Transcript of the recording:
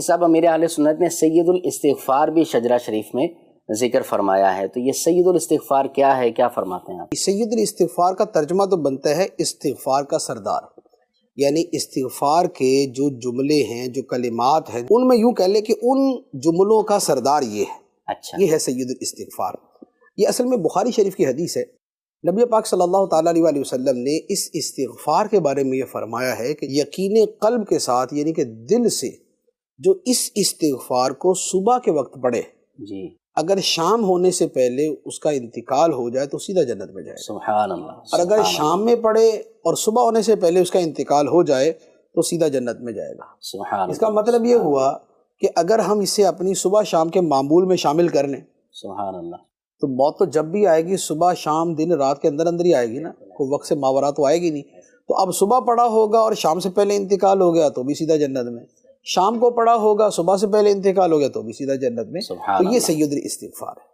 صاحب امیر اہل سنت نے سید الاستغفار بھی شجرہ شریف میں ذکر فرمایا ہے، تو یہ سید الاستغفار کیا ہے، کیا فرماتے ہیں آپ؟ سید الاستغفار کا ترجمہ تو بنتا ہے استغفار کا سردار، یعنی استغفار کے جو جملے ہیں، جو کلمات ہیں، ان میں یوں کہہ لیں کہ ان جملوں کا سردار یہ ہے۔ اچھا، یہ ہے سید الاستغفار۔ یہ اصل میں بخاری شریف کی حدیث ہے۔ نبی پاک صلی اللہ تعالیٰ علیہ وسلم نے اس استغفار کے بارے میں یہ فرمایا ہے کہ یقین قلب کے ساتھ، یعنی کہ دل سے جو اس استغفار کو صبح کے وقت پڑھے، جی، اگر شام ہونے سے پہلے اس کا انتقال ہو جائے تو سیدھا جنت میں جائے، سبحان اللہ، اور اگر شام میں پڑھے اور صبح ہونے سے پہلے اس کا انتقال ہو جائے تو سیدھا جنت میں جائے گا۔ سبحان اللہ، اس کا مطلب یہ ہوا کہ اگر ہم اسے اپنی صبح شام کے معمول میں شامل کر لیں سبحان اللہ، تو موت تو جب بھی آئے گی، صبح شام دن رات کے اندر اندر ہی آئے گی نا، کوئی وقت سے ماورا تو آئے گی نہیں۔ تو اب صبح پڑھا ہوگا اور شام سے پہلے انتقال ہو گیا تو بھی سیدھا جنت میں، شام کو پڑھا ہوگا صبح سے پہلے انتقال ہو گیا تو بھی سیدھا جنت میں۔ تو یہ سید الاستغفار ہے۔